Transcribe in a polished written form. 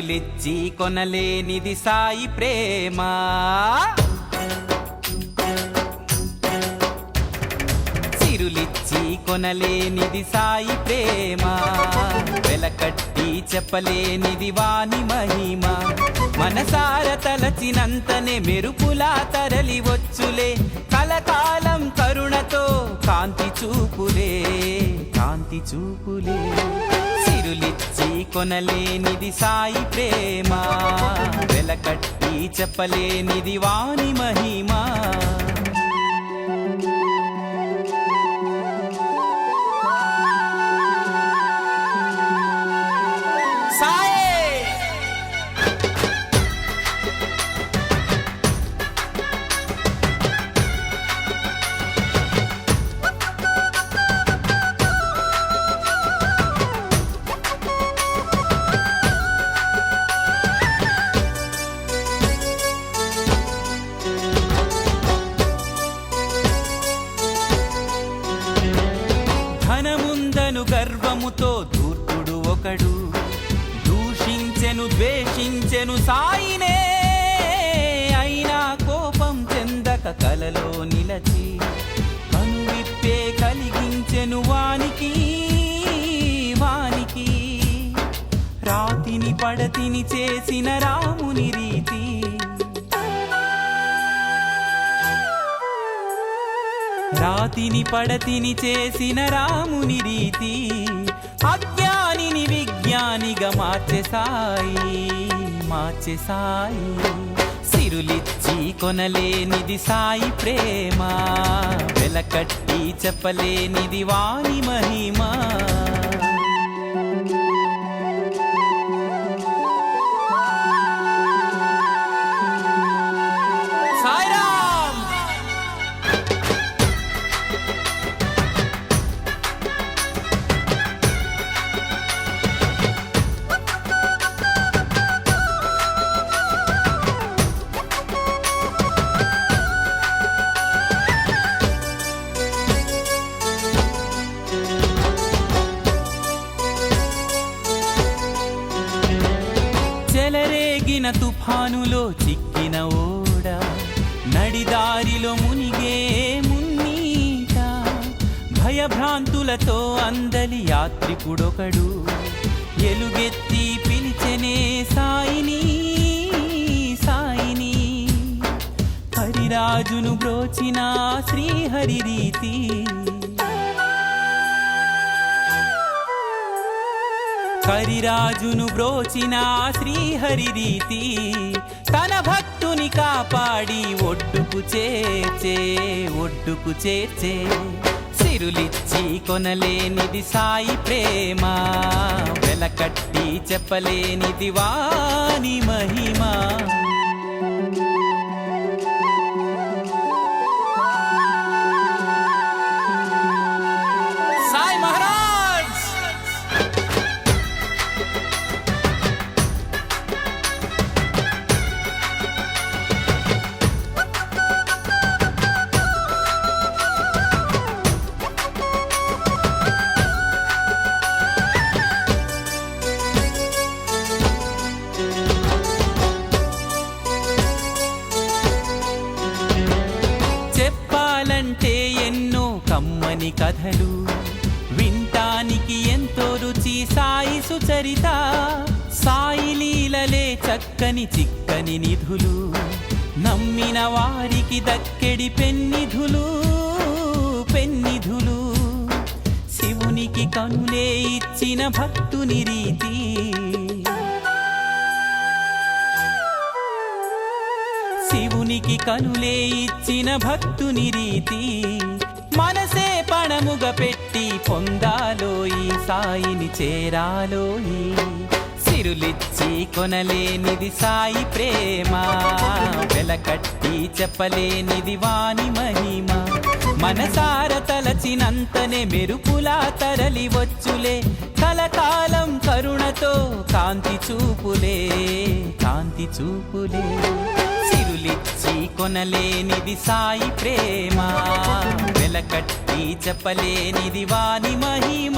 సిరులిచ్చి కొనలేనిది సాయి ప్రేమ. సిరులిచ్చి కొనలేనిది సాయి ప్రేమ, వెలకట్టి చెప్పలేనిది వాని మహిమ. మనసార తలచినంతనే మెరుపులా తరలి వచ్చులే, కలకాలం కరుణతో కాంతి చూపులే, కాంతి చూపులే. సిరులిచ్చి కొనలేనిది సాయి ప్రేమ, వెలకట్టి చెప్పలేనిది వాని మహిమ. ధనముందను గర్వముతో ధూర్తుడు ఒకడు, దూషించెను ద్వేషించెను సాయినే. అయినా కోపం చెందక కలలో నిలచి, కనువిప్పే కలిగించెను వానికి వానికి. రాతిని పడతిని చేసిన రాముని రీతి, రాతిని పడతిని చేసిన రాముని రీతి. అజ్ఞానిని విజ్ఞానిగా మార్చె సాయి, మార్చె సాయి. సిరులిచ్చి కొనలేనిది సాయి ప్రేమ, వెలకట్టి చెప్పలేనిది వాని మహిమ. చెలరేగిన తుఫానులో చిక్కిన ఓడ, నడిదారిలో మునిగే మున్నీట. భయభ్రాంతులతో అందలి యాత్రికుడొకడు, ఎలుగెత్తి పిలిచెనే సాయిని సాయిని. హరిరాజును బ్రోచిన శ్రీహరి రీతి, హరిరాజును బ్రోచిన శ్రీహరి రీతి. తన భక్తుని కాపాడి ఒడ్డుకు చేర్చే, ఒడ్డుకు చేర్చే. సిరులిచ్చి కొనలేనిది సాయి ప్రేమ, వెలకట్టి చెప్పలేనిది వాని మహిమ. సాయి మహారాజ్. చెప్పాలంటే ఎన్నో కమ్మని కథలు, వింటానికి ఎంతో రుచి సాయి సుచరిత. సాయి లీలలే చక్కని చిక్కని నిధులు, నమ్మిన వారికి దక్కెడి పెన్నిధులు పెన్నిధులు. శివునికి కనులే ఇచ్చిన భక్తుని రీతి, శివునికి కనులే ఇచ్చిన భక్తుని రీతి. మనసే పణముగా పెట్టి పొందాలోయి, సాయిని చేరాలోయి. సిరులిచ్చి కొనలేనిది సాయి ప్రేమ, వెలకట్టి చెప్పలేనిది వాని మహిమ. మనసార తలచినంతనే మెరుపులా తరలి వచ్చులే, కలకాలం కరుణతో కాంతి చూపులే, కాంతి చూపులే. సిరులిచ్చి కొనలేనిది సాయి ప్రేమ, వెలకట్టి చెప్పలేనిది వాని మహిమ.